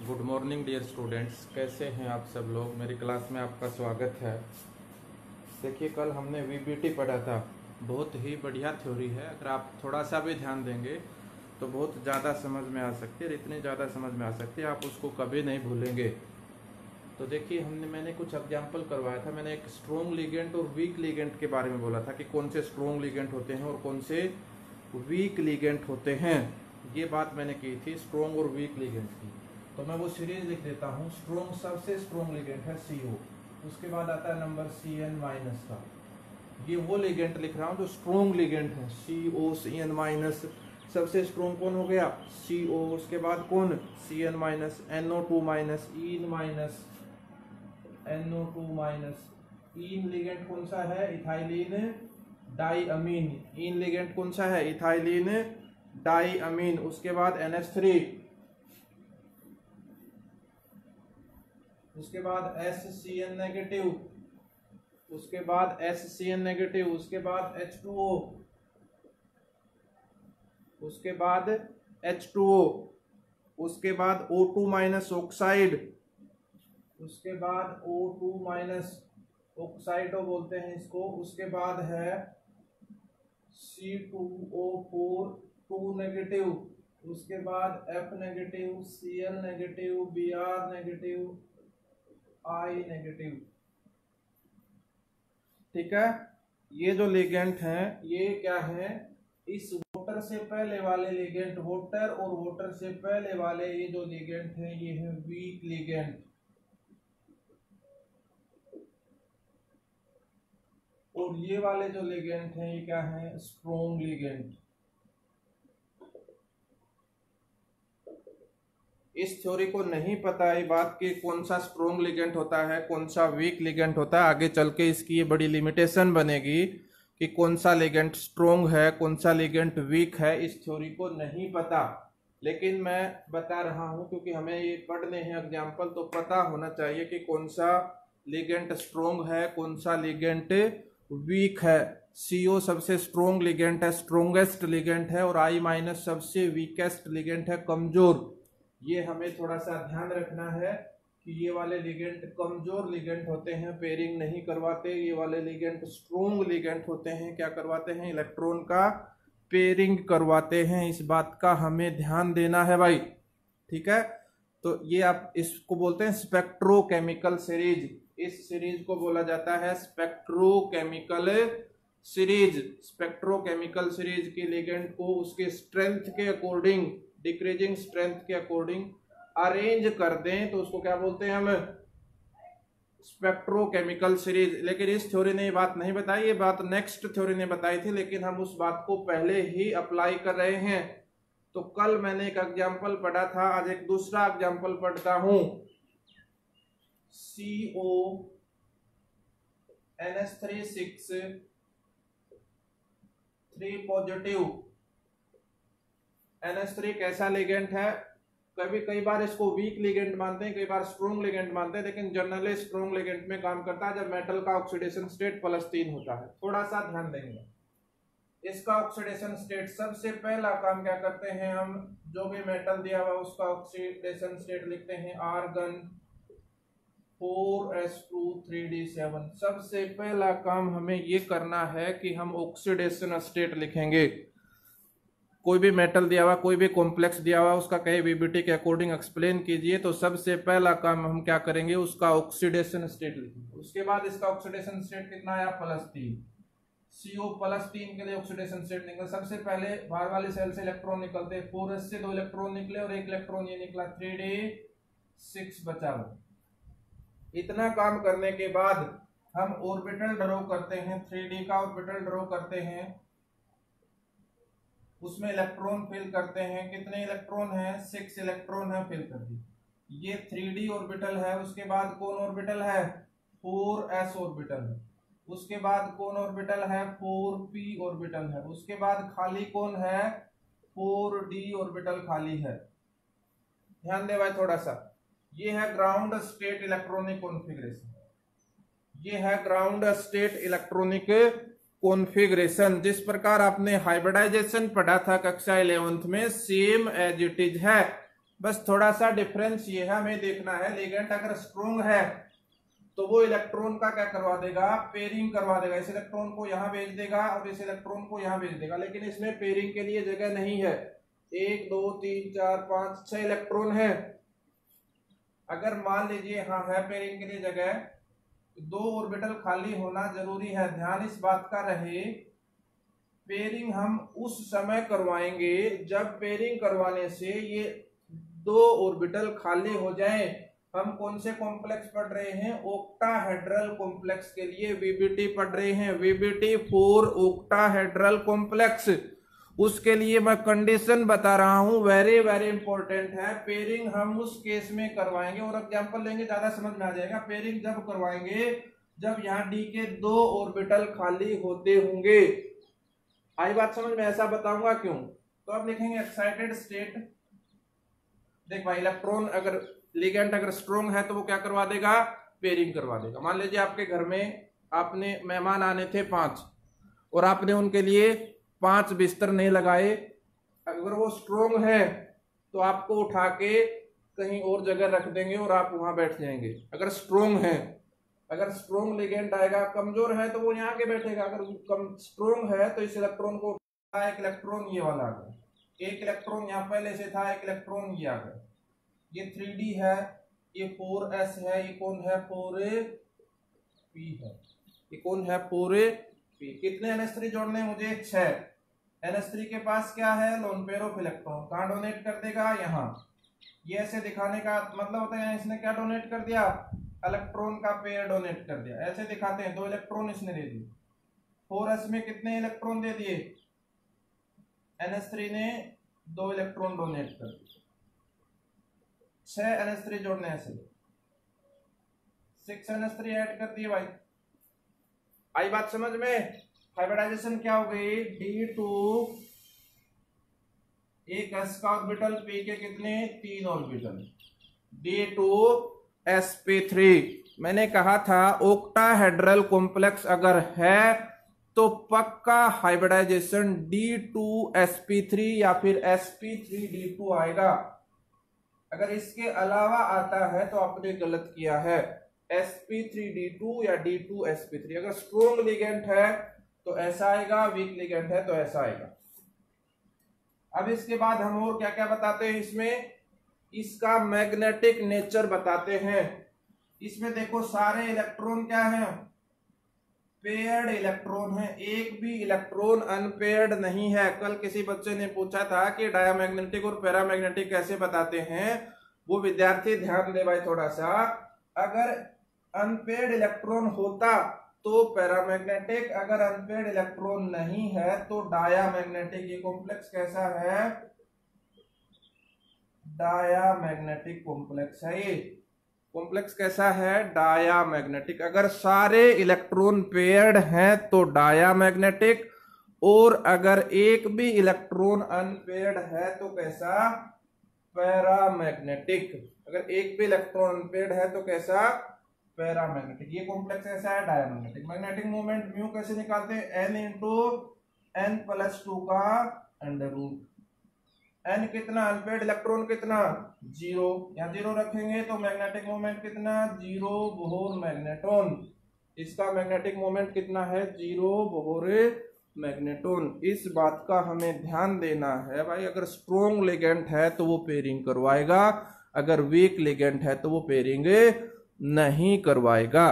Good morning dear students, कैसे हैं आप सब लोग। मेरी क्लास में आपका स्वागत है। देखिए, कल हमने वीबीटी पढ़ा था। बहुत ही बढ़िया थ्योरी है। अगर आप थोड़ा सा भी ध्यान देंगे तो बहुत ज़्यादा समझ में आ सकती है, और इतनी ज़्यादा समझ में आ सकती है आप उसको कभी नहीं भूलेंगे। तो देखिए, मैंने कुछ एग्जाम्पल करवाया था। मैंने एक स्ट्रॉन्ग लिगेंड और वीक लिगेंड के बारे में बोला था कि कौन से स्ट्रॉन्ग लिगेंड होते हैं और कौन से वीक लिगेंड होते हैं। ये बात मैंने की थी स्ट्रॉन्ग और वीक लिगेंड की। तो मैं वो सीरीज लिख देता हूँ। स्ट्रॉन्ग, सबसे स्ट्रॉन्ग लिगेंड है CO, उसके बाद आता है नंबर CN- का। ये वो लिगेंड लिख रहा हूँ जो स्ट्रॉन्ग लिगेंड है। COCN-, सबसे स्ट्रॉन्ग कौन हो गया? CO। उसके बाद कौन? CN-, NO2-, NO2-। इन लिगेंड कौन सा है? इथाइलिन डाइअमीन। इन लिगेंड कौन सा है? इथाइलिन डाइअमीन। उसके बाद NH3, उसके बाद SCN-, उसके बाद SCN-, उसके बाद H2O, उसके बाद H2O, उसके बाद O2- ऑक्साइड, उसके बाद O2- ऑक्साइडो बोलते हैं इसको। उसके बाद है C2O4 2-, उसके बाद F-, Cl-, Br-, I-। ठीक है। ये जो लिगेंड हैं ये क्या है? इस वोटर से पहले वाले लिगेंड, वोटर और वोटर से पहले वाले ये जो लिगेंड हैं ये है वीक लिगेंड। और ये वाले जो लिगेंड हैं ये क्या है? Strong ligand. इस थ्योरी को नहीं पता है बात कि कौन सा स्ट्रॉन्ग लिगेंड होता है, कौन सा वीक लिगेंड होता है। आगे चल के इसकी ये बड़ी लिमिटेशन बनेगी कि कौन सा लिगेंड स्ट्रॉन्ग है, कौन सा लिगेंड वीक है। इस थ्योरी को नहीं पता, लेकिन मैं बता रहा हूं क्योंकि हमें ये पढ़ने हैं एग्जाम्पल, तो पता होना चाहिए कि कौन सा लिगेंड स्ट्रॉन्ग है, कौन सा लिगेंड वीक है। CO सबसे स्ट्रॉन्ग लिगेंड है, स्ट्रॉन्गेस्ट लिगेंड है, और I- सबसे वीकेस्ट लिगेंड है, कमजोर। ये हमें थोड़ा सा ध्यान रखना है कि ये वाले लिगेंड कमजोर लिगेंड होते हैं, पेयरिंग नहीं करवाते। ये वाले लिगेंड स्ट्रॉन्ग लिगेंड होते हैं, क्या करवाते हैं? इलेक्ट्रॉन का पेयरिंग करवाते हैं। इस बात का हमें ध्यान देना है भाई। ठीक है। तो ये आप इसको बोलते हैं स्पेक्ट्रोकेमिकल सीरीज। इस सीरीज को बोला जाता है स्पेक्ट्रोकेमिकल सीरीज। स्पेक्ट्रोकेमिकल सीरीज के लिगेंड को उसके स्ट्रेंथ के अकॉर्डिंग, डिक्रीजिंग स्ट्रेंथ के अकॉर्डिंग अरेंज कर दें तो उसको क्या बोलते हैं हम? Spectrochemical series. लेकिन इस थ्योरी ने ये बात नहीं बताई, ये बात नेक्स्ट थ्योरी ने बताई थी, लेकिन हम उस बात को पहले ही अप्लाई कर रहे हैं। तो कल मैंने एक एग्जाम्पल पढ़ा था, आज एक दूसरा एग्जाम्पल पढ़ता हूं। CO NH3 3 NH3 कैसा लिगेंड है? कई बार इसको वीक लिगेंड मानते हैं, कई बार स्ट्रॉन्ग लिगेंड मानते हैं, लेकिन जनरली स्ट्रॉन्ग लिगेंड में काम करता है जब मेटल का ऑक्सीडेशन स्टेट +3 होता है। थोड़ा सा ध्यान देंगे। इसका ऑक्सीडेशन स्टेट, सबसे पहला काम क्या करते हैं हम? जो भी मेटल दिया हुआ उसका ऑक्सीडेशन स्टेट लिखते हैं आर्गन 4s2 3d7। सबसे पहला काम हमें ये करना है कि हम ऑक्सीडेशन स्टेट लिखेंगे। कोई भी मेटल दिया हुआ, कोई भी कॉम्प्लेक्स दिया हुआ, उसका कहे वीबीटी के अकॉर्डिंग एक्सप्लेन कीजिए, तो सबसे पहला काम हम क्या करेंगे? उसका ऑक्सीडेशन स्टेट लिखेंगे। उसके बाद इसका ऑक्सीडेशन स्टेट कितना आया? +3। CO +3 के लिए ऑक्सीडेशन स्टेट निकला। सबसे पहले बाहर वाली सेल से इलेक्ट्रॉन निकलते हैं, 4s से 2 इलेक्ट्रॉन निकले और 1 इलेक्ट्रॉन ये निकला, 3d6 बचा हुआ। इतना काम करने के बाद हम ऑर्बिटल ड्रॉ करते हैं, 3d का ऑर्बिटल ड्रॉ करते हैं, उसमें इलेक्ट्रॉन फिल करते हैं। कितने इलेक्ट्रॉन हैं? 6 इलेक्ट्रॉन है, फिल कर दी। ये 3d ऑर्बिटल है। उसके बाद कौन ऑर्बिटल है? 4s ऑर्बिटल है। उसके बाद कौन ऑर्बिटल है? 4p ऑर्बिटल है। उसके बाद खाली कौन है? 4d ऑर्बिटल खाली है। ध्यान दे भाई थोड़ा सा। ये है ग्राउंड स्टेट इलेक्ट्रॉनिक कॉन्फ़िगरेशन। ये है ग्राउंड स्टेट इलेक्ट्रॉनिक कॉन्फ़िगरेशन। जिस प्रकार आपने हाइब्रिडाइजेशन पढ़ा था कक्षा 11th में, सेम एज इट इज है। बस थोड़ा सा डिफरेंस ये है, हमें देखना है लिगेंड अगर स्ट्रोंग है तो वो इलेक्ट्रॉन का क्या करवा देगा, पेयरिंग करवा देगा। इस इलेक्ट्रॉन को यहाँ भेज देगा और इस इलेक्ट्रॉन को यहाँ भेज देगा, लेकिन इसमें पेयरिंग के लिए जगह नहीं है। 1 2 3 4 5 6 इलेक्ट्रॉन है। अगर मान लीजिए यहाँ है पेयरिंग के लिए जगह, 2 ऑर्बिटल खाली होना जरूरी है। ध्यान इस बात का रहे, पेयरिंग हम उस समय करवाएंगे जब पेयरिंग करवाने से ये 2 ऑर्बिटल खाली हो जाएं। हम कौन से कॉम्प्लेक्स पढ़ रहे हैं, ऑक्टाहेड्रल कॉम्प्लेक्स के लिए वीबीटी पढ़ रहे हैं, वीबीटी 4 ऑक्टाहेड्रल कॉम्प्लेक्स। उसके लिए मैं कंडीशन बता रहा हूं, वेरी वेरी इंपॉर्टेंट है। पेयरिंग हम उस केस में करवाएंगे और एग्जांपल लेंगे, ज्यादा समझ में आ जाएगा। पेयरिंग जब करवाएंगे जब यहाँ डी के 2 ऑर्बिटल खाली होते होंगे। आई बात समझ में? ऐसा बताऊंगा क्यों, तो अब लिखेंगे एक्साइटेड स्टेट। देख भाई, इलेक्ट्रॉन अगर लिगेंड अगर स्ट्रोंग है तो वो क्या करवा देगा, पेयरिंग करवा देगा। मान लीजिए आपके घर में आपने मेहमान आने थे 5 और आपने उनके लिए 5 बिस्तर नहीं लगाए। अगर वो स्ट्रोंग है तो आपको उठा के कहीं और जगह रख देंगे और आप वहां बैठ जाएंगे, अगर स्ट्रोंग है। अगर स्ट्रोंग लिगेंड आएगा, कमजोर है तो वो यहाँ के बैठेगा। अगर कम स्ट्रोंग है तो इस इलेक्ट्रॉन को, एक इलेक्ट्रॉन ये वाला आ गया, एक इलेक्ट्रॉन यहाँ पहले से था, एक इलेक्ट्रॉन ये आ गया। ये 3D है, ये 4s है, ये कौन है 4p है, ये कौन है 4p। कितने NH3 जोड़ने मुझे, 6। NH3 के पास क्या है, लोन पेयर ऑफ इलेक्ट्रॉन। कहाँ डोनेट कर देगा, यहाँ। ये ऐसे दिखाने का मतलब होता है इसने क्या डोनेट कर दिया, इलेक्ट्रॉन का पेयर डोनेट कर दिया। ऐसे दिखाते हैं, 2 इलेक्ट्रॉन इसने दे दिए। 4s में कितने इलेक्ट्रॉन दे दिए, NH3 ने 2 इलेक्ट्रॉन डोनेट कर दिए। 6 NH3 जोड़ने से 6 NH3 ऐड कर दिए भाई। आई बात समझ में? हाइब्रिडाइजेशन क्या हो गई, D2 एक s का ऑर्बिटल, p के कितने 3 ऑर्बिटल, D2sp3। मैंने कहा था ऑक्टाहेड्रल कॉम्प्लेक्स अगर है तो पक्का हाइब्रिडाइजेशन D2sp3 या फिर sp3D2 आएगा। अगर इसके अलावा आता है तो आपने गलत किया है, sp3D2 या D2sp3। अगर स्ट्रोंग लिगेंड है तो ऐसा आएगा, वीक लिगेंड है तो ऐसा आएगा। अब इसके बाद हम और क्या क्या बताते हैं इसमें, इसका मैग्नेटिक नेचर बताते हैं। इसमें देखो सारे इलेक्ट्रॉन क्या हैं, पेयर्ड इलेक्ट्रॉन है, एक भी इलेक्ट्रॉन अनपेयर्ड नहीं है। कल किसी बच्चे ने पूछा था कि डायमैग्नेटिक और पैरामैग्नेटिक कैसे बताते हैं, वो विद्यार्थी ध्यान दे भाई थोड़ा सा। अगर अनपेयर्ड इलेक्ट्रॉन होता तो पैरामैग्नेटिक, अगर अनपेयर्ड इलेक्ट्रॉन नहीं है तो डायामैग्नेटिक। ये कॉम्प्लेक्स कैसा है, डायामैग्नेटिक कॉम्प्लेक्स है। ये कॉम्प्लेक्स कैसा है, डायामैग्नेटिक। अगर सारे इलेक्ट्रॉन पेयर्ड हैं तो डायामैग्नेटिक, और अगर एक भी इलेक्ट्रॉन अनपेयर्ड है तो कैसा, पैरामैग्नेटिक। अगर एक भी इलेक्ट्रॉन अनपेयर्ड है तो कैसा, पैरामैग्नेटिक। ये कॉम्प्लेक्स ऐसा है, डायमैग्नेटिक। मैग्नेटिक मोमेंट म्यू कैसे निकालते हैं, n इंटू n+2 का अंडर रूट। n कितना, अनपेयर्ड इलेक्ट्रॉन कितना 0, यहाँ 0 रखेंगे तो मैग्नेटिक मोमेंट कितना 0 बोहर मैग्नेटॉन। इसका मैग्नेटिक मोमेंट कितना है 0 बोहर मैग्नेटॉन। इस बात का हमें ध्यान देना है भाई। अगर स्ट्रोंग लिगेंड है तो वो पेयरिंग करवाएगा, अगर वीक लिगेंड है तो वो पेयरिंग नहीं करवाएगा।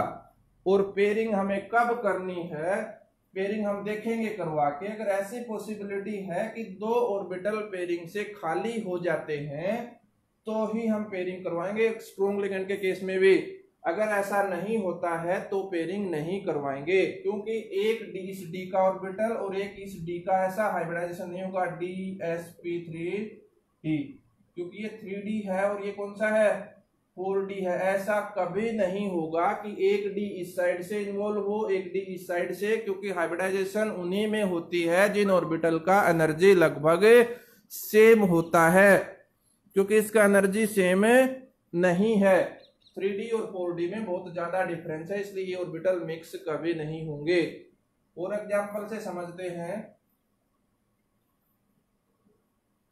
और पेयरिंग हमें कब करनी है, पेयरिंग हम देखेंगे करवा के। अगर ऐसी पॉसिबिलिटी है कि 2 ऑर्बिटल पेयरिंग से खाली हो जाते हैं तो ही हम पेयरिंग करवाएंगे, स्ट्रोंग लिगेंड के केस में भी। अगर ऐसा नहीं होता है तो पेयरिंग नहीं करवाएंगे, क्योंकि एक डी इस डी का ऑर्बिटल और एक इस डी का, ऐसा हाइब्रिडाइजेशन नहीं होगा DsP3d, क्योंकि ये 3d है और ये कौन सा है 4d है। ऐसा कभी नहीं होगा कि एक डी इस साइड से इन्वॉल्व हो, एक डी इस साइड से, क्योंकि हाइब्रिडाइजेशन उन्हीं में होती है जिन ऑर्बिटल का एनर्जी लगभग सेम होता है, क्योंकि इसका एनर्जी सेम नहीं है। 3d और 4d में बहुत ज्यादा डिफरेंस है, इसलिए ये ऑर्बिटल मिक्स कभी नहीं होंगे। और एग्जांपल से समझते हैं,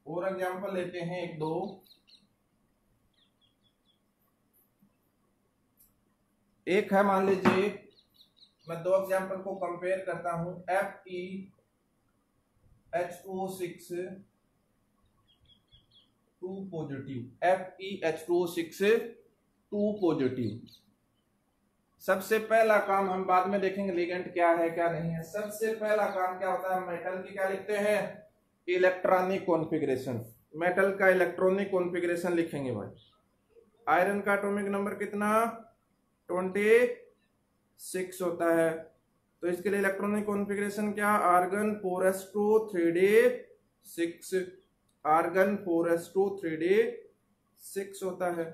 और एग्जांपल लेते हैं 1 2। एक है, मान लीजिए मैं दो एग्जांपल को कंपेयर करता हूं, FeH2O6 2 पॉजिटिव, FeH2O6 2 पॉजिटिव। सबसे पहला काम, हम बाद में देखेंगे लिगेंड क्या है क्या नहीं है, सबसे पहला काम क्या होता है, मेटल की क्या लिखते हैं, इलेक्ट्रॉनिक कॉन्फ़िगरेशन। मेटल का इलेक्ट्रॉनिक कॉन्फ़िगरेशन लिखेंगे भाई। आयरन का एटॉमिक नंबर कितना, 26 होता है, तो इसके लिए इलेक्ट्रॉनिक कॉन्फ़िगरेशन क्या, argon 4s2 3d6, argon 4s2 3d6 होता है।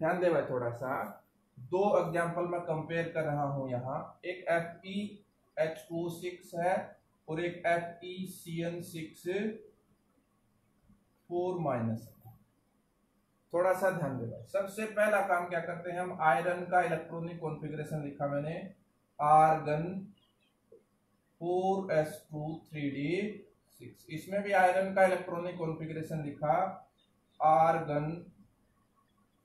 ध्यान दे भाई थोड़ा सा, दो एग्जांपल मैं कंपेयर कर रहा हूं यहाँ, एक FeH2O6 है और एक FeCN6 4- थोड़ा सा ध्यान दे भाई। सबसे पहला काम क्या करते हैं हम, आयरन का इलेक्ट्रॉनिक कॉन्फ़िगरेशन लिखा मैंने, आर्गन 4s2 3d6, इसमें भी आयरन का इलेक्ट्रॉनिक कॉन्फ़िगरेशन लिखा, आर्गन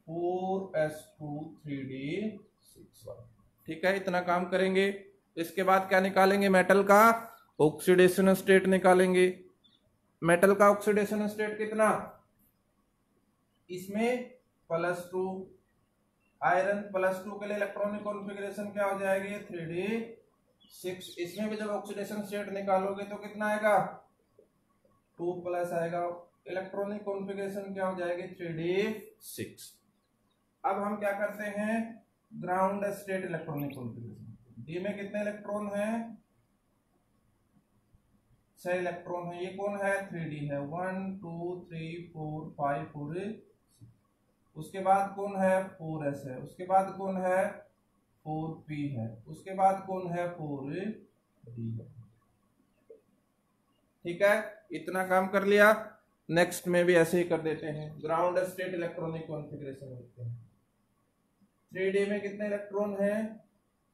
4s2 3d6। ठीक है, इतना काम करेंगे। इसके बाद क्या निकालेंगे, मेटल का ऑक्सीडेशन स्टेट निकालेंगे। मेटल का ऑक्सीडेशन स्टेट कितना, इसमें +2, आयरन +2 के लिए इलेक्ट्रॉनिक कॉन्फ़िगरेशन क्या हो जाएगी, 3d6। इसमें भी जब ऑक्सीडेशन स्टेट निकालोगे तो कितना आएगा, 2+ आएगा, इलेक्ट्रॉनिक कॉन्फ़िगरेशन क्या हो जाएगी, 3d6। अब हम क्या करते हैं, ground state electronic configuration. D में कितने इलेक्ट्रॉन हैं, 6 इलेक्ट्रॉन है। ये कौन है, 3d है, 1 2 3 4 5 और 6। उसके बाद कौन है, 4s है। उसके बाद कौन है, 4p है। उसके बाद कौन है, 4d है। ठीक है, इतना काम कर लिया। नेक्स्ट में भी ऐसे ही कर देते हैं, ग्राउंड स्टेट इलेक्ट्रॉनिक कॉन्फ़िगरेशन होते हैं। 3d में कितने इलेक्ट्रॉन है,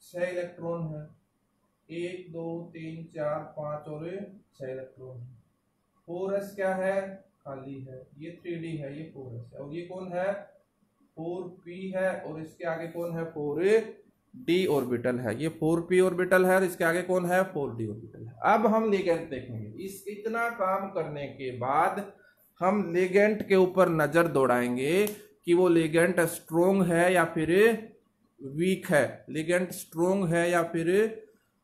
6 इलेक्ट्रॉन है, 1 2 3 4 5 और 6 इलेक्ट्रॉन है। 4s क्या है, खाली है, ये 3d है, ये 4s है, और ये कौन है, 4p है, और इसके आगे कौन है, 4d ऑर्बिटल है। ये 4p ऑर्बिटल है और इसके आगे कौन है, 4d ऑर्बिटल है। अब हम लिगेंड देखेंगे। इस इतना काम करने के बाद हम लिगेंड के ऊपर नजर दौड़ाएंगे कि वो लिगेंड स्ट्रोंग है या फिर वीक है, लिगेंड स्ट्रोंग है या फिर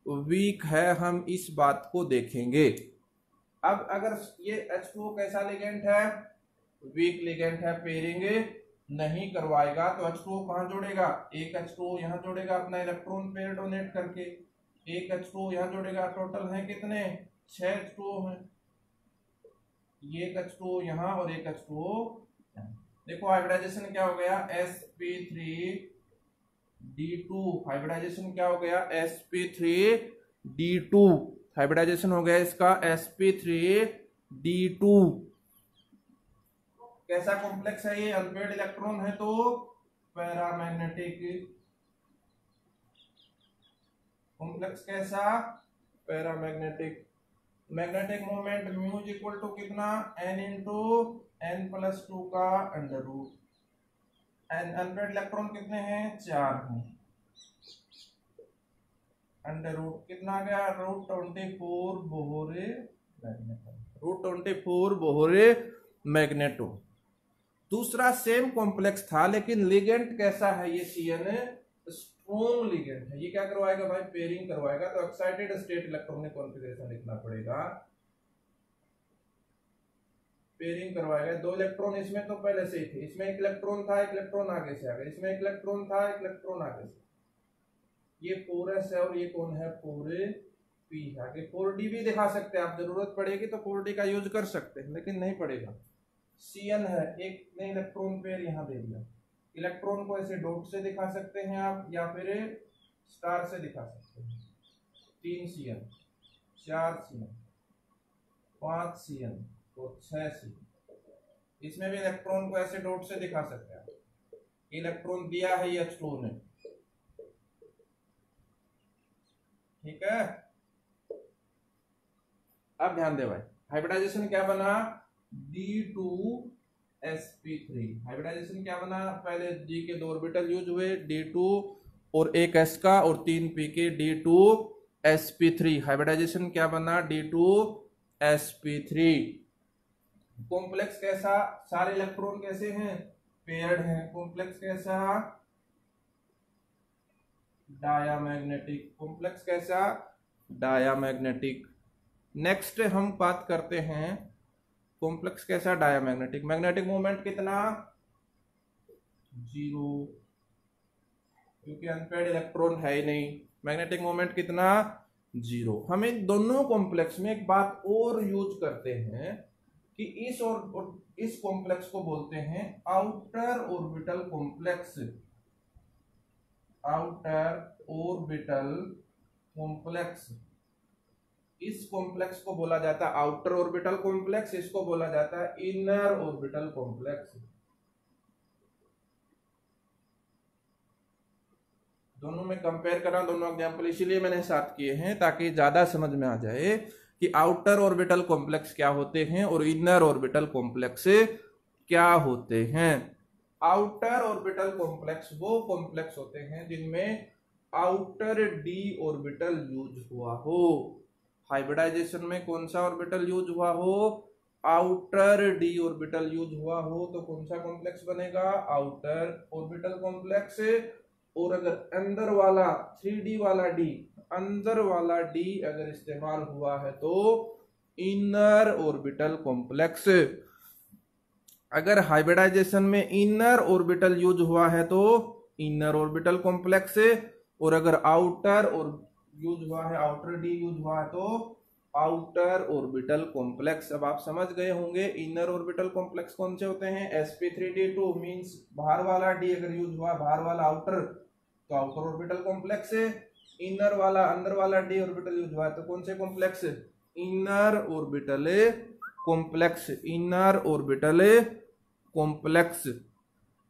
वीक है, हम इस बात को देखेंगे। अब अगर ये H2O कैसा लिगेंड है, वीक लिगेंड है, पेयरिंग नहीं करवाएगा तो H2O कहां जोड़ेगा, एक H2O यहां जोड़ेगा अपना इलेक्ट्रॉन पेयर डोनेट करके, एक H2O यहां जोड़ेगा, टोटल है कितने, 6 H2O हैं। ये एक H2O यहां और एक H2O यहां। देखो हाइब्रिडाइजेशन क्या हो गया, sp3d2, हाइब्रिडाइजेशन क्या हो गया, sp3d2, हाइब्रिडाइजेशन हो गया इसका sp3d2। कैसा कॉम्प्लेक्स है ये, अनपेयर्ड इलेक्ट्रॉन है तो पैरामैग्नेटिक कॉम्प्लेक्स, कैसा, paramagnetic. Magnetic moment mu equal to कितना, n इंटू n+2 का अंडर रूट। अनपेयर्ड इलेक्ट्रॉन कितने हैं, 4 हैं, अंडर रूट कितना आ गया, √24 बोहरे मैग्नेटो, √24 बोहरे मैग्नेटो। दूसरा सेम कॉम्प्लेक्स था लेकिन लिगेंड कैसा है, ये CN स्ट्रॉन्ग लिगेंड है। ये क्या करवाएगा भाई, पेयरिंग करवाएगा, तो एक्साइटेड स्टेट इलेक्ट्रॉनिक कॉन्फ़िगरेशन लिखना पड़ेगा, पेयरिंग करवाएगा। 2 इलेक्ट्रॉन इसमें तो पहले से ही थे, इसमें एक इलेक्ट्रॉन था, एक इलेक्ट्रॉन आगे से आ गया, इसमें एक इलेक्ट्रॉन था, एक इलेक्ट्रॉन आगे से। ये 4s है और ये कौन है, 4p है। आगे 4d भी दिखा सकते हैं आप, जरूरत पड़ेगी तो 4d का यूज कर सकते हैं, लेकिन नहीं पड़ेगा। CN है, एक ने इलेक्ट्रॉन पेयर यहाँ दे दिया। इलेक्ट्रॉन को ऐसे डॉट से दिखा सकते हैं आप या फिर स्टार से दिखा सकते हैं। 3 CN, 4 CN, 5 CN और 6 CN। इसमें भी इलेक्ट्रॉन को ऐसे डॉट से दिखा सकते हैं। इलेक्ट्रॉन दिया है ये H2O ने, ठीक है। अब ध्यान दे भाई, हाइब्रिडाइजेशन क्या बना, D2 sp3। हाइब्रिडाइजेशन क्या बना, पहले d के 2 ऑर्बिटल यूज हुए, d2 और एक s का, और 3p के d2sp3। हाइब्रिडाइजेशन क्या बना, d2sp3। कॉम्प्लेक्स कैसा, सारे इलेक्ट्रॉन कैसे हैं, पेयर्ड हैं। कॉम्प्लेक्स कैसा, डायामैग्नेटिक। कॉम्प्लेक्स कैसा, डायामैग्नेटिक। नेक्स्ट हम बात करते हैं कॉम्प्लेक्स कैसा, डायामैग्नेटिक। मैग्नेटिक मोमेंट कितना, 0, क्योंकि अनपेयर्ड इलेक्ट्रॉन है ही नहीं। मैग्नेटिक मोमेंट कितना, 0। हम इन दोनों कॉम्प्लेक्स में एक बात और यूज करते हैं कि इस कॉम्प्लेक्स को बोलते हैं outer orbital complex. Outer orbital complex, इस कॉम्प्लेक्स को बोला जाता है आउटर ऑर्बिटल कॉम्प्लेक्स, इसको बोला जाता है इनर ऑर्बिटल कॉम्प्लेक्स। दोनों में कंपेयर करा, दोनों एग्जांपल इसीलिए मैंने साथ किए हैं ताकि ज्यादा समझ में आ जाए कि आउटर ऑर्बिटल कॉम्प्लेक्स क्या होते हैं और इनर ऑर्बिटल कॉम्प्लेक्स क्या होते हैं। आउटर ऑर्बिटल कॉम्प्लेक्स वो कॉम्प्लेक्स होते हैं जिनमें आउटर डी ऑर्बिटल यूज हुआ हो। हाइब्रिडाइजेशन में कौन सा ऑर्बिटल यूज हुआ हो, आउटर डी ऑर्बिटल यूज हुआ हो, तो कौन सा कॉम्प्लेक्स बनेगा, आउटर ऑर्बिटल कॉम्प्लेक्स। और अगर अंदर वाला 3D वाला डी, अंदर वाला डी अगर इस्तेमाल हुआ है तो इनर ऑर्बिटल कॉम्प्लेक्स। अगर हाइब्रिडाइजेशन में इनर ऑर्बिटल यूज हुआ है तो इनर ऑर्बिटल कॉम्प्लेक्स, और अगर आउटर और यूज हुआ है, आउटर डी यूज हुआ है तो आउटर ऑर्बिटल कॉम्प्लेक्स। अब आप समझ गए होंगे इनर ऑर्बिटल कॉम्प्लेक्स कौन से होते हैं, sp3d2 मींस बाहर वाला डी अगर यूज हुआ, बाहर वाला आउटर, तो आउटर ऑर्बिटल कॉम्प्लेक्स। इनर वाला अंदर वाला डी ऑर्बिटल यूज हुआ है तो कौन से complex, inner orbital complex, inner orbital complex.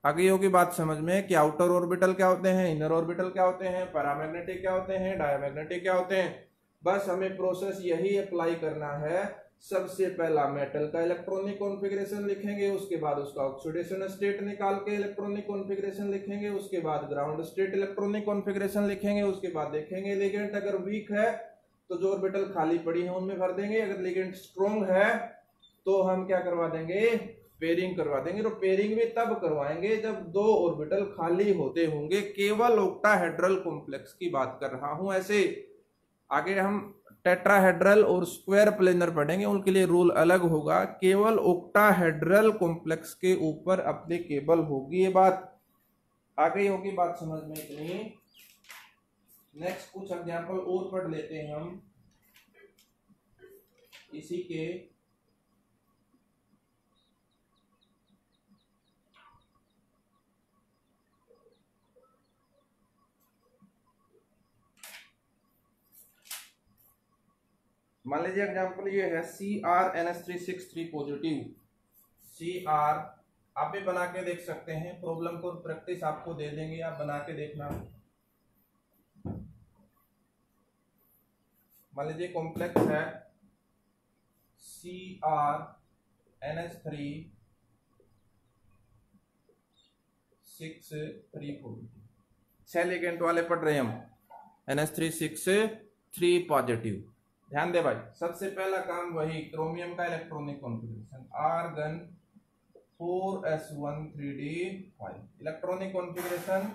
आगे होगी बात समझ में कि आउटर ऑर्बिटल क्या होते हैं, इनर ऑर्बिटल क्या होते हैं, पैरामैग्नेटिक क्या होते हैं, डायमैग्नेटिक क्या होते हैं। बस हमें प्रोसेस यही अप्लाई करना है। सबसे पहला मेटल का इलेक्ट्रॉनिक कॉन्फ़िगरेशन लिखेंगे, उसके बाद उसका ऑक्सीडेशन स्टेट निकाल के इलेक्ट्रॉनिक कॉन्फ़िगरेशन लिखेंगे, उसके बाद ग्राउंड स्टेट इलेक्ट्रॉनिक कॉन्फ़िगरेशन लिखेंगे, उसके बाद देखेंगे लिगेंड अगर वीक है तो जो ऑर्बिटल खाली पड़ी है उनमें भर देंगे, अगर लिगेंड स्ट्रॉन्ग है तो हम क्या करवा देंगे, पेयरिंग करवा देंगे। तो पेयरिंग भी तब करवाएंगे जब 2 ऑर्बिटल खाली होते होंगे। केवल ऑक्टाहेड्रल कॉम्प्लेक्स की बात कर रहा हूं। ऐसे आगे हम टेट्राहेड्रल और स्क्वायर प्लेनर पढ़ेंगे, उनके लिए रूल अलग होगा। केवल ऑक्टाहेड्रल कॉम्प्लेक्स के ऊपर एप्लीकेबल होगी ये बात। आगे होगी बात समझ में इतनी। नेक्स्ट कुछ एग्जांपल और पढ़ लेते हैं हम इसी के। मान लीजिए एग्जांपल ये है CrNH363 पॉजिटिव। Cr आप भी बना के देख सकते हैं, प्रॉब्लम को प्रैक्टिस आपको दे देंगे, आप बना के देखना। मान लीजिए कॉम्प्लेक्स है CrNH363 6 लिगेंड वाले पढ़ रहे हैं हम, NH363 पॉजिटिव। ध्यान दे भाई, सबसे पहला काम वही क्रोमियम का electronic configuration, argon 4s1 3d5 electronic configuration.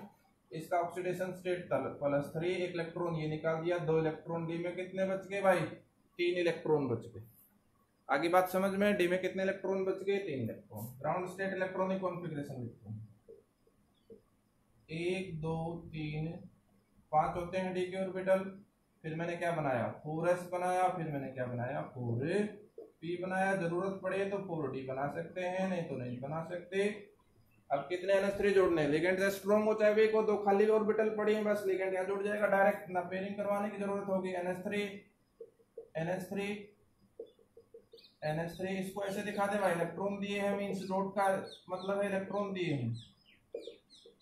इसका ऑक्सीडेशन स्टेट +3, एक इलेक्ट्रॉन ये निकाल दिया, 2 इलेक्ट्रॉन डी में कितने बच गए भाई, 3 इलेक्ट्रॉन बच गए। आगे बात समझ में, डी में कितने इलेक्ट्रॉन बच गए, 3 electron. Ground state electronic configuration लिखते हैं, 1 2 3 5 होते हैं डी के ऑर्बिटल। फिर मैंने क्या बनाया, 4s बनाया, फिर मैंने क्या बनाया, 4p बनाया। जरूरत पड़े तो 4d बना सकते हैं, नहीं तो नहीं बना सकते। अब कितने NH3 जोड़ने, लिगेंड से स्ट्रॉन्ग हो चाहे वीक हो, 2 खाली ऑर्बिटल पड़ी हैं, बस लिगेंड यहाँ जुड़ जाएगा डायरेक्ट, ना पेयरिंग करवाने की जरूरत होगी। NH3 इसको ऐसे दिखा दे भाई, इलेक्ट्रॉन दिए हैं मींस डॉट का मतलब है इलेक्ट्रॉन दिए हैं।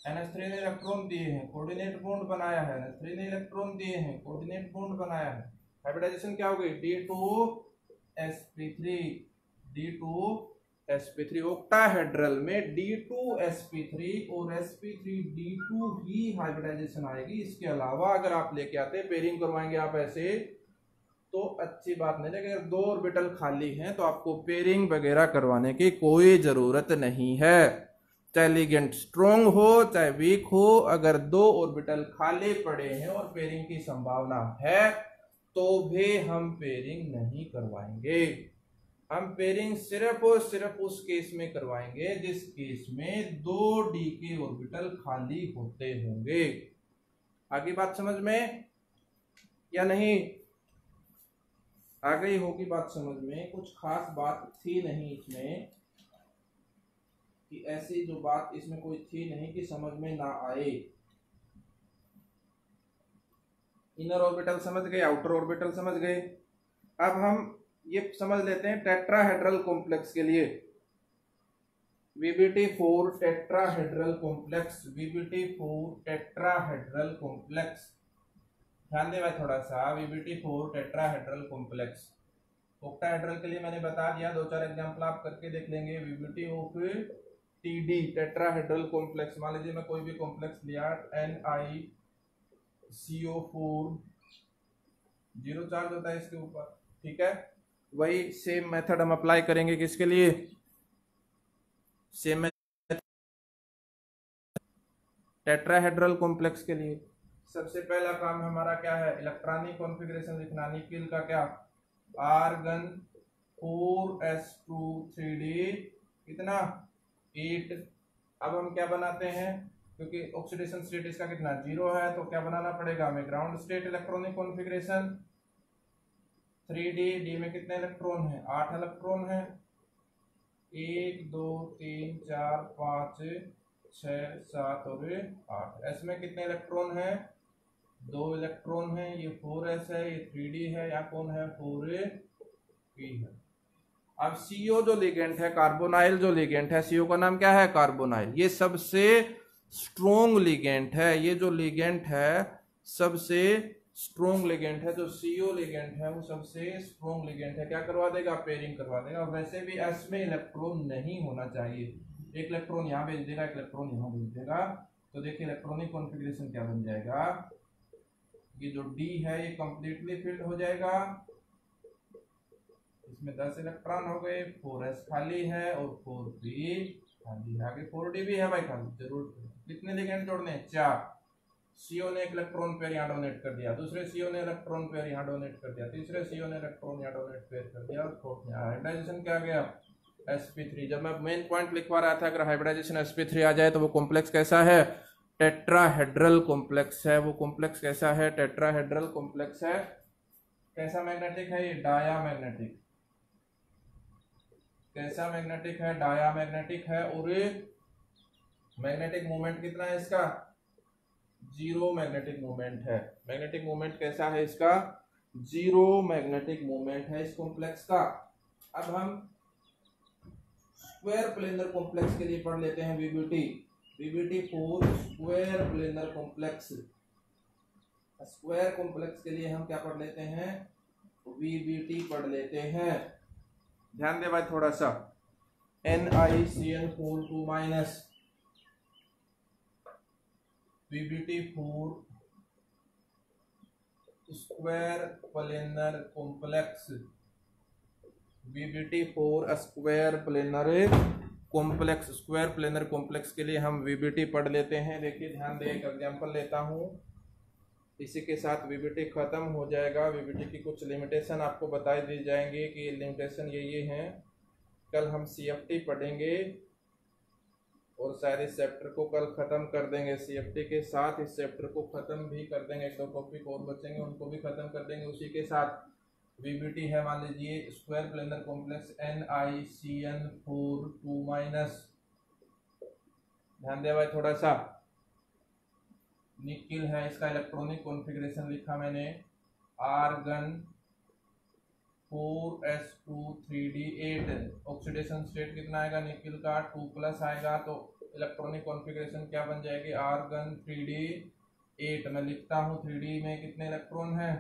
NH3 ने इलेक्ट्रॉन दिए हैं, कोऑर्डिनेट बॉन्ड बनाया है। NH3 ने इलेक्ट्रॉन दिए हैं, कोऑर्डिनेट बॉन्ड बनाया है। हाइब्रिडाइजेशन क्या हो गई, D2sp3 sp3 ऑक्टाहेड्रल में D2sp3 और sp3D2 ही हाइब्रिडाइजेशन आएगी। इसके अलावा अगर आप लेके आते पेयरिंग करवाएंगे आप ऐसे तो अच्छी बात नहीं, लेकिन अगर 2 ऑर्बिटल खाली हैं तो आपको पेयरिंग वगैरह करवाने की कोई जरूरत नहीं है। चाहे लिगेंड स्ट्रोंग हो चाहे वीक हो, अगर 2 ऑर्बिटल खाली पड़े हैं और पेयरिंग की संभावना है तो भी हम पेयरिंग नहीं करवाएंगे। हम पेयरिंग सिर्फ और सिर्फ उस केस में करवाएंगे जिस केस में 2 डी के ऑर्बिटल खाली होते होंगे। आगे बात समझ में या नहीं? आ गई होगी बात समझ में? कुछ खास बात थी नहीं इसमें, कि ऐसी जो बात इसमें कोई थी नहीं कि समझ में ना आए। इनर ऑर्बिटल समझ गए, आउटर ऑर्बिटल समझ गए। अब हम ये समझ लेते हैं टेट्राहेड्रल कॉम्प्लेक्स के लिए। VBT4 tetrahedral complex, VBT4 tetrahedral complex, ध्यान दे भाई थोड़ा सा। VBT4 टेट्राहेड्रल कॉम्प्लेक्स ऑक्टाहेड्रल के लिए मैंने बता दिया, 2-4 एग्जांपल आप करके देख लेंगे। VBT of TD tetrahedral complex, मान लीजिए मैं कोई भी कॉम्प्लेक्स लिया NiCO4, 0 चार्ज होता है इसके ऊपर, ठीक है। वही सेम मेथड हम अप्लाई करेंगे किसके लिए? सेम टेट्राहेड्रल कॉम्प्लेक्स के लिए। सबसे पहला काम हमारा क्या है? इलेक्ट्रॉनिक कॉन्फ़िगरेशन लिखना। निकिल का क्या? आर्गन 4s2 3d कितना 8। अब हम क्या बनाते हैं, क्योंकि ऑक्सीडेशन स्टेट इसका कितना 0 है, तो क्या बनाना पड़ेगा हमें? Ground state electronic configuration 3d। D में कितने इलेक्ट्रॉन है? 8 इलेक्ट्रॉन है। 1 2 3 4 5 6 7 और 8। एस में कितने इलेक्ट्रॉन है? 2 इलेक्ट्रॉन है। ये 4s है, ये 3d है, या कौन है? 4p है। अब CO जो लिगेंड है, कार्बोनाइल जो लिगेंड है, CO का नाम क्या है? कार्बोनाइल। ये सबसे स्ट्रोंग लिगेंड है। ये जो लिगेंड है सबसे स्ट्रोंग लिगेंड है। जो CO लिगेंड है वो सबसे स्ट्रोंग लिगेंड है। क्या करवा देगा? पेयरिंग करवा देगा। वैसे भी S में इलेक्ट्रॉन नहीं होना चाहिए। एक इलेक्ट्रॉन यहाँ भेज देगा, एक इलेक्ट्रॉन यहाँ भेज देगा, तो देखिए इलेक्ट्रॉनिक कॉन्फ़िगरेशन क्या बन जाएगा। ये जो D है ये कंप्लीटली फिल्ड हो जाएगा, इसमें 10 इलेक्ट्रॉन हो गए, 4s खाली है और 4p खाली है। आगे 4d भी है भाई खाली, जरूर। कितने लिगेंड जोड़ने? 4। CO ने एक इलेक्ट्रॉन पेयर यहाँ डोनेट कर दिया, दूसरे CO ने इलेक्ट्रॉन पेयर यहाँ डोनेट कर दिया, तीसरे CO ने इलेक्ट्रॉन यहाँ डोनेट पेयर कर दिया, और फोर्थ में हाइब्रिडाइजेशन क्या आ गया? sp3। जब मैं मेन पॉइंट लिखवा रहा था, अगर हाइब्रिडाइजेशन sp3 आ जाए तो वो कॉम्प्लेक्स कैसा है? टेट्राहेड्रल कॉम्प्लेक्स है। वो कॉम्प्लेक्स कैसा है? टेट्राहेड्रल कॉम्प्लेक्स है। कैसा मैग्नेटिक है ये? डायामैग्नेटिक। कैसा मैग्नेटिक है? डायामैग्नेटिक है। और मैग्नेटिक मोमेंट कितना है इसका? 0 मैग्नेटिक मोमेंट है। मैग्नेटिक मोमेंट कैसा है इसका? 0 मैग्नेटिक मोमेंट है इस कॉम्प्लेक्स का। अब हम स्क्वायर प्लेनर कॉम्प्लेक्स के लिए पढ़ लेते हैं VBT4 square planar complex. Square complex के लिए हम क्या पढ़ लेते हैं? VBT पढ़ लेते हैं। ध्यान दे भाई थोड़ा सा। NiCN4 2- VBT4 square planar complex, VBT4 square planar complex. Square planar complex के लिए हम VBT पढ़ लेते हैं। देखिए ध्यान दे, एक एग्जांपल लेता हूँ, इसी के साथ VBT खत्म हो जाएगा। VBT की कुछ लिमिटेशन आपको बताई दी जाएंगी कि लिमिटेशन ये हैं। कल हम CFT पढ़ेंगे और शायद इस चैप्टर को कल खत्म कर देंगे। CFT के साथ इस चैप्टर को खत्म भी कर देंगे। 1-2 टॉपिक और बचेंगे, उनको भी खत्म कर देंगे। उसी के साथ VBT है, मान लीजिए स्क्वायर प्लेनर कॉम्प्लेक्स NiCN4 2-। ध्यान दे भाई थोड़ा सा। निकिल है, इसका इलेक्ट्रॉनिक कॉन्फ़िगरेशन लिखा मैंने, argon 4s2 3d 8। Oxidation state कितना आएगा निकिल का? 2+ आएगा। तो इलेक्ट्रॉनिक कॉन्फ़िगरेशन क्या बन जाएगी? Argon 3d 8। मैं लिखता हूँ 3d में कितने इलेक्ट्रॉन हैं?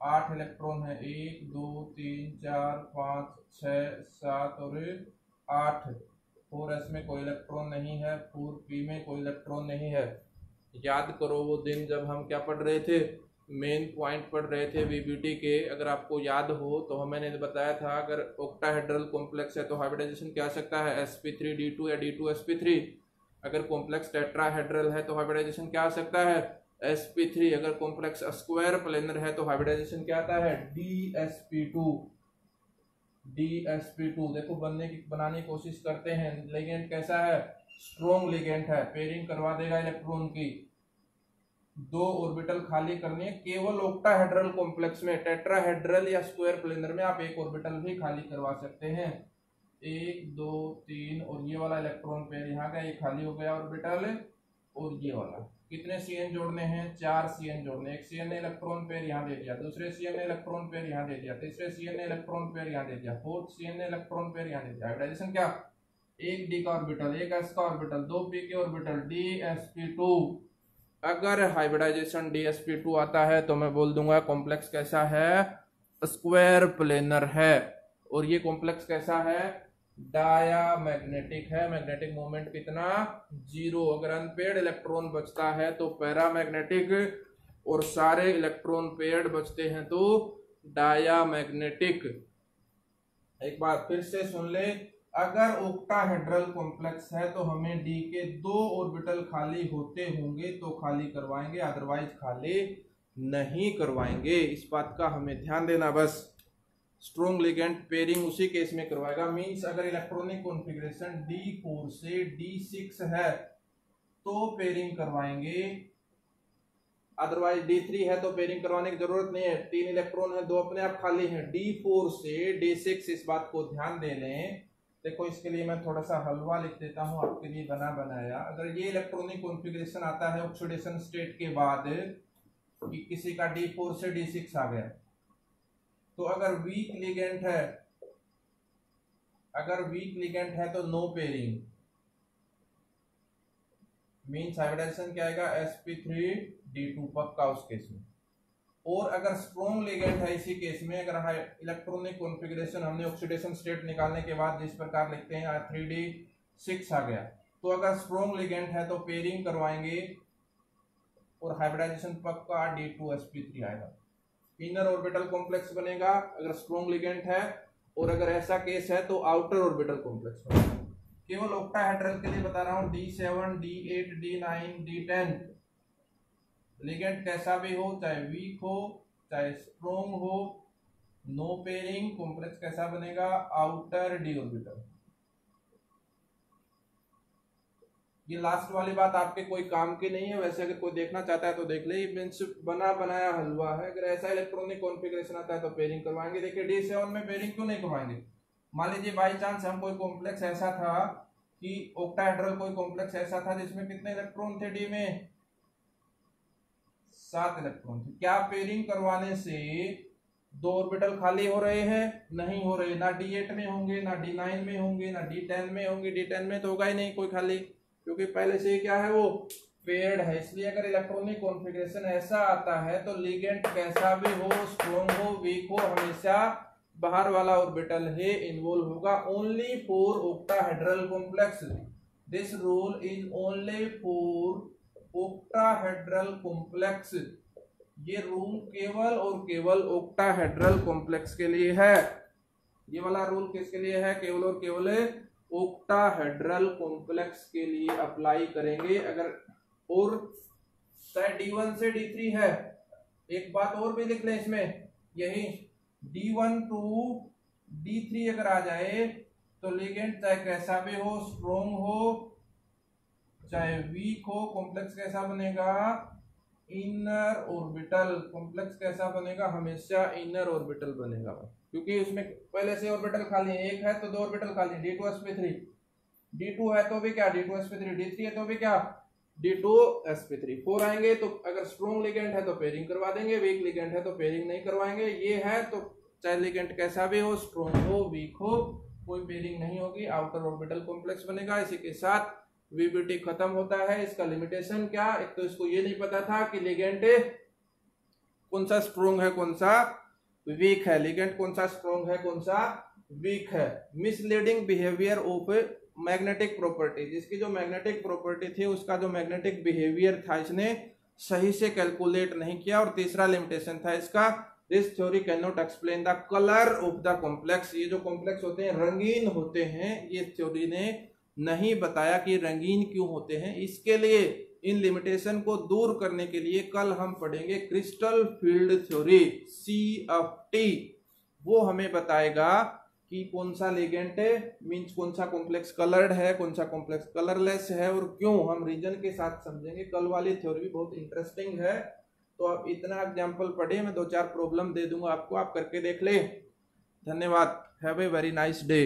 8 इलेक्ट्रॉन है, 1 2 3 4 5 6 7 और 8। 4s में कोई इलेक्ट्रॉन नहीं है, 4p में कोई इलेक्ट्रॉन नहीं है। याद करो वो दिन जब हम क्या पढ़ रहे थे, मेन पॉइंट पढ़ रहे थे वीबीटी के। अगर आपको याद हो तो मैंने बताया था अगर ऑक्टाहेड्रल कॉम्प्लेक्स है तो हाइब्रिडाइजेशन क्या आ सकता है, sp3d2 या d2sp3। अगर कॉम्प्लेक्स टेट्राहेड्रल है तो हाइब्रिडाइजेशन क्या आ सकता है, sp3। अगर कॉम्प्लेक्स स्क्वायर प्लेनर है तो हाइब्रिडाइजेशन क्या आता है, dsp2। देखो बनाने की कोशिश करते हैं। लिगेंड कैसा है, स्ट्रॉन्ग लिगेंड है, पेयरिंग करवा देगा इलेक्ट्रॉन की। 2 ऑर्बिटल खाली करनी है केवल ऑक्टाहेड्रल कॉम्प्लेक्स में। टेट्राहेड्रल या स्क्वायर प्लेनर में आप एक ऑर्बिटल भी खाली करवा सकते हैं। 1 2 3 और ये वाला इलेक्ट्रॉन पेयर यहाँ का, ये खाली हो गया ऑर्बिटल। और ये वाला कितने CN जोड़ने हैं, 4 CN जोड़ने। एक CN ने इलेक्ट्रॉन पेयर यहाँ दे दिया, दूसरे CN ने इलेक्ट्रॉन पेयर यहाँ दे दिया, तीसरे CN ने इलेक्ट्रॉन पेयर यहाँ दे दिया, फोर्थ CN ने इलेक्ट्रॉन पेयर यहाँ दे दिया। हाइब्रिडाइजेशन क्या, एक D का ऑर्बिटल, एक S का ऑर्बिटल, 2 P के ऑर्बिटल, dsp2। अगर हाइब्रिडाइजेशन dsp2 आता है तो मैं बोल दूंगा कॉम्प्लेक्स कैसा है, स्क्वायर प्लेनर है। और ये कॉम्प्लेक्स कैसा है, डायामैग्नेटिक है। मैग्नेटिक मोमेंट कितना, 0। अगर अनपेयर्ड इलेक्ट्रॉन बचता है तो पैरामैग्नेटिक, और सारे इलेक्ट्रॉन पेयर्ड बचते हैं तो डायामैग्नेटिक। एक बार फिर से सुन ले, अगर ऑक्टाहेड्रल कॉम्प्लेक्स है तो हमें D के 2 ऑर्बिटल खाली होते होंगे तो खाली करवाएंगे, अदरवाइज खाली नहीं करवाएंगे। इस बात का हमें ध्यान देना बस। स्ट्रॉन्ग लिगेंड पेयरिंग उसी केस में करवाएगा। मींस अगर इलेक्ट्रॉनिक कॉन्फ़िगरेशन D4 से D6 है तो पेयरिंग करवाएंगे, अदरवाइज D3 है तो पेयरिंग करवाने की जरूरत नहीं है। 3 इलेक्ट्रॉन है, 2 अपने आप खाली हैं। D4 से D6, इस बात को ध्यान दे लें। देखो इसके लिए मैं थोड़ा सा हलवा लिख देता हूं आपके लिए बना बनाया। अगर ये इलेक्ट्रॉनिक कॉन्फ़िगरेशन आता है ऑक्सीडेशन स्टेट के बाद कि किसी का D4 से D6 आ गया, तो अगर वीक लिगेंड है तो नो पेयरिंग। मींस हाइब्रिडाइजेशन क्या आएगा, sp3d2 पक्का उस केस में। और अगर स्ट्रॉन्ग लिगेंड है इसी केस में, अगर इलेक्ट्रॉनिक कॉन्फ़िगरेशन हमने ऑक्सीडेशन स्टेट निकालने के बाद जिस प्रकार लिखते हैं 3d6 आ गया, तो अगर स्ट्रॉन्ग लिगेंड है तो पेयरिंग करवाएंगे और हाइब्रिडाइजेशन पक्का d2sp3 आएगा। इनर ऑर्बिटल कॉम्प्लेक्स बनेगा अगर स्ट्रॉन्ग लिगेंड है, और अगर ऐसा केस है तो आउटर ऑर्बिटल कॉम्प्लेक्स बनेगा। केवल ऑक्टाहेड्रल के लिए बता रहा हूं, D7 D8 D9 D10 ligand कैसा भी हो, चाहे वीक हो चाहे स्ट्रॉन्ग हो, नो पेयरिंग। कॉम्प्लेक्स कैसा बनेगा, आउटर D ऑर्बिटल। ये लास्ट वाली बात आपके कोई काम की नहीं है, वैसे अगर कोई देखना चाहता है तो देख ले। मींस बना बनाया हलवा है। अगर ऐसा इलेक्ट्रॉनिक कॉन्फ़िगरेशन आता है तो पेयरिंग करवाएंगे। देखिए D7 में पेयरिंग क्यों नहीं करवाएंगे, मान लीजिए बाई चांस हम कोई कॉम्प्लेक्स ऐसा था कि ऑक्टाहेड्रल कोई कॉम्प्लेक्स ऐसा था जिसमें कितने इलेक्ट्रॉन थे D में, 7 इलेक्ट्रॉन थे। क्या पेयरिंग करवाने से 2 ऑर्बिटल खाली हो रहे हैं, नहीं हो रहे। ना D8 में होंगे, ना D9 में होंगे, ना D10 में होंगे। D10 में तो होगा ही नहीं कोई खाली, क्योंकि पहले से ही क्या है वो पेयर्ड है। इसलिए अगर इलेक्ट्रॉनिक कॉन्फ़िगरेशन ऐसा आता है तो लिगेंड कैसा भी हो, स्ट्रॉन्ग हो वीक हो, हमेशा बाहर वाला ऑर्बिटल ही इन्वॉल्व होगा। Only for octahedral complex, this rule is only for octahedral complex. ये रूल केवल और केवल ऑक्टाहेड्रल कॉम्प्लेक्स के लिए है। ये वाला रूल किसके लिए है, केवल और केवल ऑक्टाहेड्रल कॉम्प्लेक्स के लिए अप्लाई करेंगे। अगर और चाहे D1 से D3 है, एक बात और भी लिख लें इसमें, यही D1 to D3 अगर आ जाए तो लिगेंड चाहे कैसा भी हो, स्ट्रॉन्ग हो चाहे वीक हो, कॉम्प्लेक्स कैसा बनेगा, इनर ऑर्बिटल। कॉम्प्लेक्स कैसा बनेगा, हमेशा इनर ऑर्बिटल बनेगा, क्योंकि उसमें पहले से ऑर्बिटल खाली है। एक है तो 2 ऑर्बिटल खाली, D2sp3। D2 है तो भी क्या, D2sp3। D3 है तो भी क्या, D2sp3। 4 आएंगे तो अगर स्ट्रॉन्ग लिगेंड है तो पेयरिंग करवा देंगे, वीक लिगेंड है तो पेयरिंग नहीं करवाएंगे। ये है तो चाहे लिगेंड कैसा भी हो, स्ट्रॉन्ग हो वीक हो, कोई पेयरिंग नहीं होगी, आउटर ऑर्बिटल कॉम्प्लेक्स बनेगा। इसी के साथ वीबीटी खत्म होता है। इसका लिमिटेशन क्या, एक तो इसको ये नहीं पता था कि लिगेंड कौन सा स्ट्रोंग है, कौन सा वीक है, लिगेंड कौन सा स्ट्रोंग है, कौन सा वीक है। Misleading behaviour of magnetic property, जिसकी जो मैग्नेटिक प्रॉपर्टी थी उसका जो मैग्नेटिक बिहेवियर था इसने सही से कैलकुलेट नहीं किया। और तीसरा लिमिटेशन था इसका, this theory can not explain the colour of the complex, ये जो कॉम्प्लेक्स होते हैं रंगीन होते हैं, ये थ्योरी ने नहीं बताया कि रंगीन क्यों होते हैं। इसके लिए इन लिमिटेशन को दूर करने के लिए कल हम पढ़ेंगे क्रिस्टल फील्ड थ्योरी CFT। वो हमें बताएगा कि कौन सा लिगेंड मींस कौन सा कॉम्प्लेक्स कलर्ड है, कौन सा कॉम्प्लेक्स कलरलेस है और क्यों, हम रीजन के साथ समझेंगे। कल वाली थ्योरी भी बहुत इंटरेस्टिंग है। तो आप इतना एग्जाम्पल पढ़े, मैं 2-4 प्रॉब्लम दे दूंगा आपको, आप करके देख ले। धन्यवाद। Have a very nice day.